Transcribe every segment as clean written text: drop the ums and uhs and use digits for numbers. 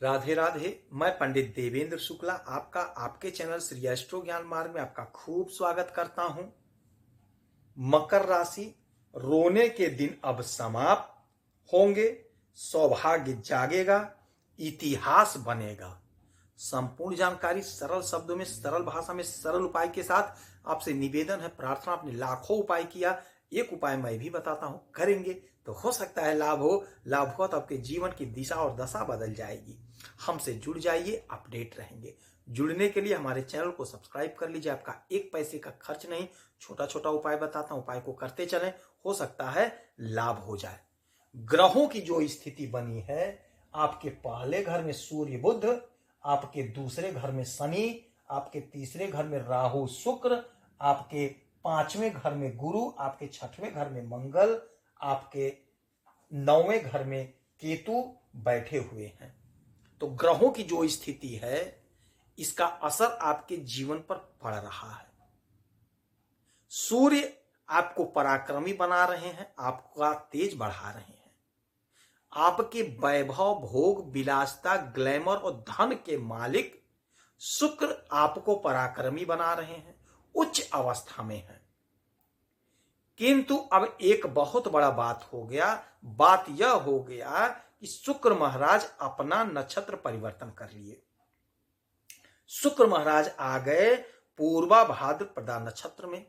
राधे राधे। मैं पंडित देवेंद्र शुक्ला आपका आपके चैनल श्री एस्ट्रो ज्ञान मार्ग में आपका खूब स्वागत करता हूं। मकर राशि, रोने के दिन अब समाप्त होंगे, सौभाग्य जागेगा, इतिहास बनेगा। संपूर्ण जानकारी सरल शब्दों में, सरल भाषा में, सरल उपाय के साथ आपसे निवेदन है, प्रार्थना। आपने लाखों उपाय किया, एक उपाय मैं भी बताता हूं, करेंगे तो हो सकता है लाभ हो। लाभ हो तो आपके जीवन की दिशा और दशा बदल जाएगी। हमसे जुड़ जाइए, अपडेट रहेंगे। जुड़ने के लिए हमारे चैनल को सब्सक्राइब कर लीजिए। आपका एक पैसे का खर्च नहीं, छोटा छोटा उपाय बताता हूं, उपाय को करते चलें, हो सकता है लाभ हो जाए। ग्रहों की जो स्थिति बनी है, आपके पहले घर में सूर्य बुध, आपके दूसरे घर में शनि, आपके तीसरे घर में राहु शुक्र, आपके पांचवें घर में गुरु, आपके छठवें घर में मंगल, आपके नौवें घर में केतु बैठे हुए हैं। तो ग्रहों की जो स्थिति है, इसका असर आपके जीवन पर पड़ रहा है। सूर्य आपको पराक्रमी बना रहे हैं, आपका तेज बढ़ा रहे हैं। आपके वैभव, भोग, विलासिता, ग्लैमर और धन के मालिक शुक्र आपको पराक्रमी बना रहे हैं, उच्च अवस्था में है। किंतु अब एक बहुत बड़ा बात हो गया। बात यह हो गया कि शुक्र महाराज अपना नक्षत्र परिवर्तन कर लिए। शुक्र महाराज आ गए पूर्वा भाद्रपदा नक्षत्र में,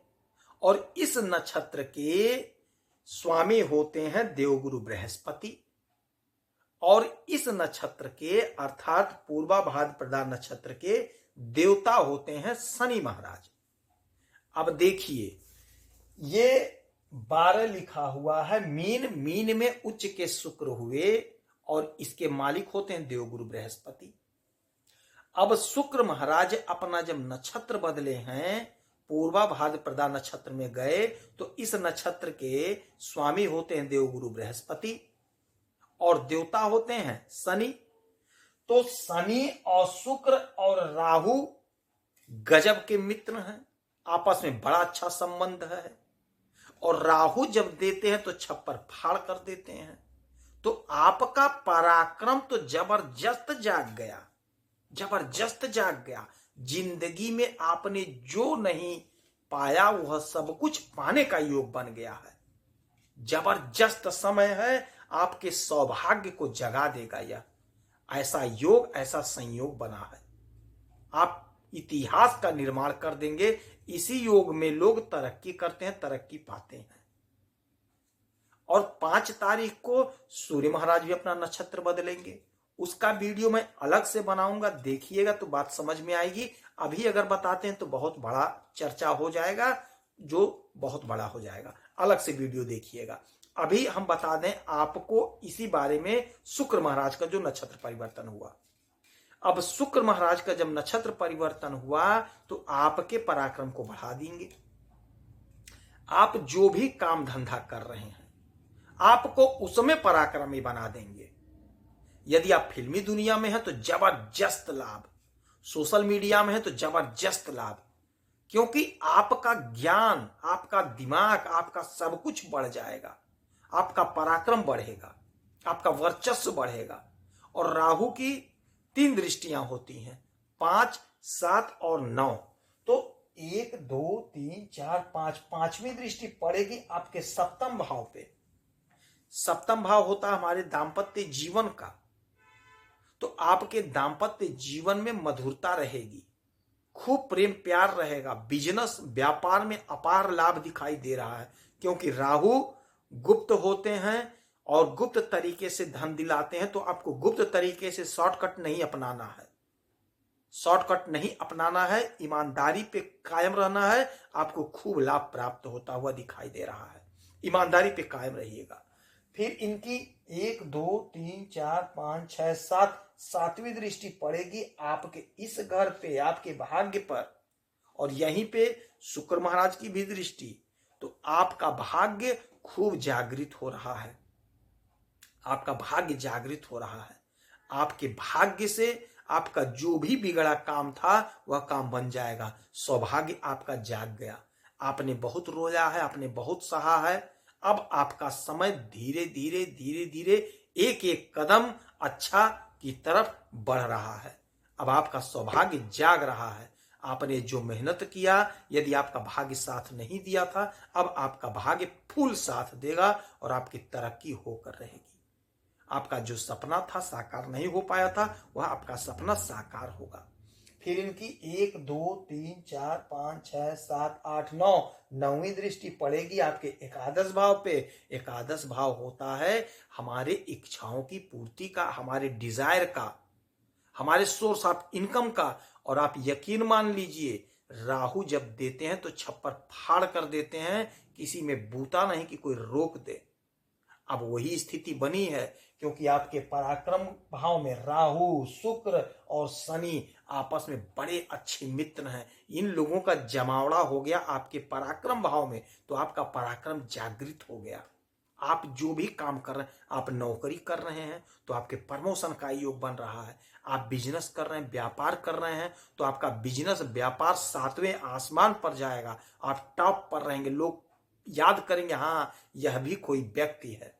और इस नक्षत्र के स्वामी होते हैं देवगुरु बृहस्पति, और इस नक्षत्र के अर्थात पूर्वा भाद्रपदा नक्षत्र के देवता होते हैं शनि महाराज। अब देखिए, ये 12 लिखा हुआ है, मीन में उच्च के शुक्र हुए, और इसके मालिक होते हैं देवगुरु बृहस्पति। अब शुक्र महाराज अपना जब नक्षत्र बदले हैं, पूर्वा भाद्रपदा नक्षत्र में गए, तो इस नक्षत्र के स्वामी होते हैं देवगुरु बृहस्पति, और देवता होते हैं शनि। तो शनि और शुक्र और राहु गजब के मित्र हैं, आपस में बड़ा अच्छा संबंध है। और राहु जब देते हैं तो छप्पर फाड़ कर देते हैं। तो आपका पराक्रम तो जबरदस्त जाग गया, जबरदस्त जाग गया। जिंदगी में आपने जो नहीं पाया वह सब कुछ पाने का योग बन गया है। जबरदस्त समय है, आपके सौभाग्य को जगा देगा यह। ऐसा योग, ऐसा संयोग बना है, आप इतिहास का निर्माण कर देंगे। इसी योग में लोग तरक्की करते हैं, तरक्की पाते हैं। और 5 तारीख को सूर्य महाराज भी अपना नक्षत्र बदलेंगे। उसका वीडियो मैं अलग से बनाऊंगा, देखिएगा तो बात समझ में आएगी। अभी अगर बताते हैं तो बहुत बड़ा चर्चा हो जाएगा, जो बहुत बड़ा हो जाएगा। अलग से वीडियो देखिएगा। अभी हम बता दें आपको इसी बारे में, शुक्र महाराज का जो नक्षत्र परिवर्तन हुआ। अब शुक्र महाराज का जब नक्षत्र परिवर्तन हुआ तो आपके पराक्रम को बढ़ा देंगे। आप जो भी काम धंधा कर रहे हैं, आपको उसमें पराक्रमी बना देंगे। यदि आप फिल्मी दुनिया में हैं तो जबरदस्त लाभ, सोशल मीडिया में है तो जबरदस्त लाभ, क्योंकि आपका ज्ञान, आपका दिमाग, आपका सब कुछ बढ़ जाएगा। आपका पराक्रम बढ़ेगा, आपका वर्चस्व बढ़ेगा। और राहु की 3 दृष्टियां होती हैं, 5, 7 और 9। तो 1, 2, 3, 4, 5, पांचवी दृष्टि पड़ेगी आपके सप्तम भाव पे। सप्तम भाव होता है हमारे दाम्पत्य जीवन का। तो आपके दाम्पत्य जीवन में मधुरता रहेगी, खूब प्रेम प्यार रहेगा। बिजनेस व्यापार में अपार लाभ दिखाई दे रहा है, क्योंकि राहु गुप्त होते हैं और गुप्त तरीके से धन दिलाते हैं। तो आपको गुप्त तरीके से शॉर्टकट नहीं अपनाना है, शॉर्टकट नहीं अपनाना है, ईमानदारी पे कायम रहना है। आपको खूब लाभ प्राप्त होता हुआ दिखाई दे रहा है, ईमानदारी पे कायम रहिएगा। फिर इनकी 1, 2, 3, 4, 5, 6, 7, 7वीं दृष्टि पड़ेगी आपके इस घर पे, आपके भाग्य पर, और यहीं पे शुक्र महाराज की भी दृष्टि। तो आपका भाग्य खूब जागृत हो रहा है, आपका भाग्य जागृत हो रहा है। आपके भाग्य से आपका जो भी बिगड़ा काम था वह काम बन जाएगा। सौभाग्य आपका जाग गया। आपने बहुत रोया है, आपने बहुत सहा है। अब आपका समय धीरे धीरे धीरे धीरे एक एक कदम अच्छा की तरफ बढ़ रहा है। अब आपका सौभाग्य जाग रहा है। आपने जो मेहनत किया, यदि आपका भाग्य साथ नहीं दिया था, अब आपका भाग्य फुल साथ देगा और आपकी तरक्की होकर रहेगी। आपका जो सपना था साकार नहीं हो पाया था, वह आपका सपना साकार होगा। फिर इनकी 1 2 3 4 5 6 7 8 9 9वीं दृष्टि पड़ेगी आपके एकादश भाव पे। एकादश भाव होता है हमारे इच्छाओं की पूर्ति का, हमारे डिजायर का, हमारे सोर्स ऑफ इनकम का। और आप यकीन मान लीजिए, राहु जब देते हैं तो छप्पर फाड़ कर देते हैं, किसी में बूता नहीं कि कोई रोक दे। अब वही स्थिति बनी है, क्योंकि आपके पराक्रम भाव में राहु, शुक्र और शनि आपस में बड़े अच्छे मित्र हैं। इन लोगों का जमावड़ा हो गया आपके पराक्रम भाव में, तो आपका पराक्रम जागृत हो गया। आप जो भी काम कर रहे हैं, आप नौकरी कर रहे हैं तो आपके प्रमोशन का योग बन रहा है। आप बिजनेस कर रहे हैं, व्यापार कर रहे हैं तो आपका बिजनेस व्यापार 7वें आसमान पर जाएगा। आप टॉप पर रहेंगे, लोग याद करेंगे, हाँ यह भी कोई व्यक्ति है।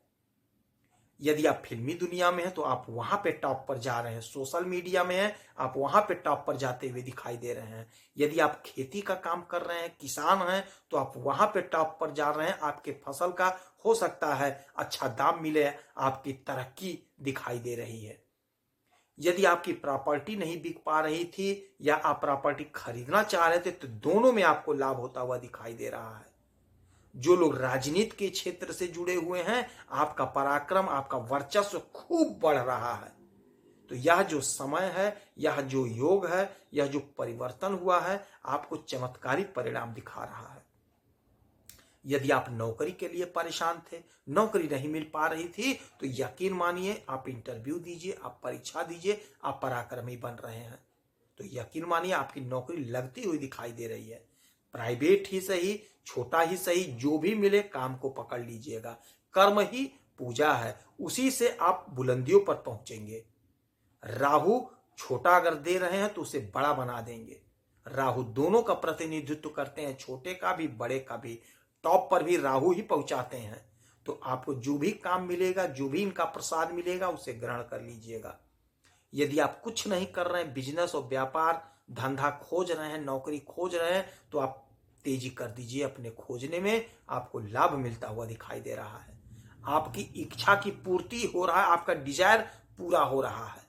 यदि आप फिल्मी दुनिया में हैं तो आप वहां पे टॉप पर जा रहे हैं। सोशल मीडिया में हैं, आप वहां पे टॉप पर जाते हुए दिखाई दे रहे हैं। यदि आप खेती का काम कर रहे हैं, किसान हैं, तो आप वहां पे टॉप पर जा रहे हैं। आपके फसल का हो सकता है अच्छा दाम मिले, आपकी तरक्की दिखाई दे रही है। यदि आपकी प्रॉपर्टी नहीं बिक पा रही थी या आप प्रॉपर्टी खरीदना चाह रहे थे, तो दोनों में आपको लाभ होता हुआ दिखाई दे रहा है। जो लोग राजनीति के क्षेत्र से जुड़े हुए हैं, आपका पराक्रम, आपका वर्चस्व खूब बढ़ रहा है। तो यह जो समय है, यह जो योग है, यह जो परिवर्तन हुआ है, आपको चमत्कारी परिणाम दिखा रहा है। यदि आप नौकरी के लिए परेशान थे, नौकरी नहीं मिल पा रही थी, तो यकीन मानिए आप इंटरव्यू दीजिए, आप परीक्षा दीजिए, आप पराक्रमी बन रहे हैं। तो यकीन मानिए आपकी नौकरी लगती हुई दिखाई दे रही है। प्राइवेट ही सही, छोटा ही सही, जो भी मिले काम को पकड़ लीजिएगा। कर्म ही पूजा है, उसी से आप बुलंदियों पर पहुंचेंगे। राहु छोटा अगर दे रहे हैं तो उसे बड़ा बना देंगे। राहु दोनों का प्रतिनिधित्व करते हैं, छोटे का भी बड़े का भी। टॉप पर भी राहु ही पहुंचाते हैं। तो आपको जो भी काम मिलेगा, जो भी इनका प्रसाद मिलेगा, उसे ग्रहण कर लीजिएगा। यदि आप कुछ नहीं कर रहे हैं, बिजनेस और व्यापार धंधा खोज रहे हैं, नौकरी खोज रहे हैं, तो आप तेजी कर दीजिए अपने खोजने में, आपको लाभ मिलता हुआ दिखाई दे रहा है। आपकी इच्छा की पूर्ति हो रहा है, आपका डिजायर पूरा हो रहा है।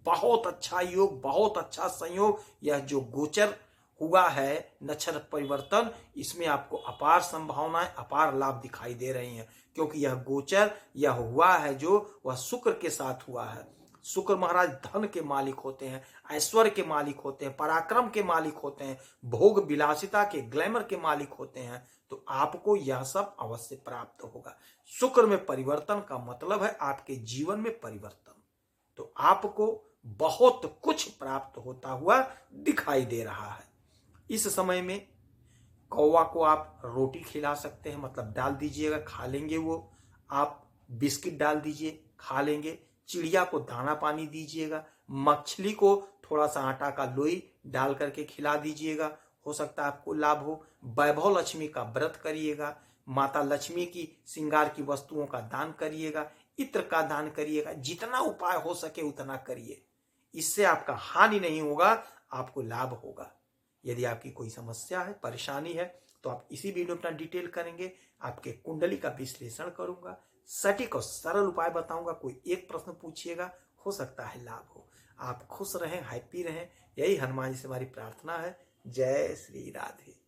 बहुत अच्छा योग, बहुत अच्छा संयोग। यह जो गोचर हुआ है नक्षत्र परिवर्तन, इसमें आपको अपार संभावनाएं, अपार लाभ दिखाई दे रही हैं, क्योंकि यह गोचर यह हुआ है जो वह शुक्र के साथ हुआ है। शुक्र महाराज धन के मालिक होते हैं, ऐश्वर्य के मालिक होते हैं, पराक्रम के मालिक होते हैं, भोग विलासिता के, ग्लैमर के मालिक होते हैं। तो आपको यह सब अवश्य प्राप्त होगा। शुक्र में परिवर्तन का मतलब है आपके जीवन में परिवर्तन। तो आपको बहुत कुछ प्राप्त होता हुआ दिखाई दे रहा है। इस समय में कौवा को आप रोटी खिला सकते हैं, मतलब डाल दीजिएगा, खा लेंगे वो। आप बिस्किट डाल दीजिए, खा लेंगे। चिड़िया को दाना पानी दीजिएगा। मछली को थोड़ा सा आटा का लोई डाल करके खिला दीजिएगा, हो सकता है आपको लाभ हो। वैभव लक्ष्मी का व्रत करिएगा। माता लक्ष्मी की श्रृंगार की वस्तुओं का दान करिएगा, इत्र का दान करिएगा। जितना उपाय हो सके उतना करिए, इससे आपका हानि नहीं होगा, आपको लाभ होगा। यदि आपकी कोई समस्या है, परेशानी है, तो आप इसी वीडियो में अपना डिटेल करेंगे। आपके कुंडली का विश्लेषण करूंगा, सटीक और सरल उपाय बताऊंगा। कोई एक प्रश्न पूछिएगा, हो सकता है लाभ हो। आप खुश रहें, हैप्पी रहें, यही हनुमान जी से हमारी प्रार्थना है। जय श्री राधे।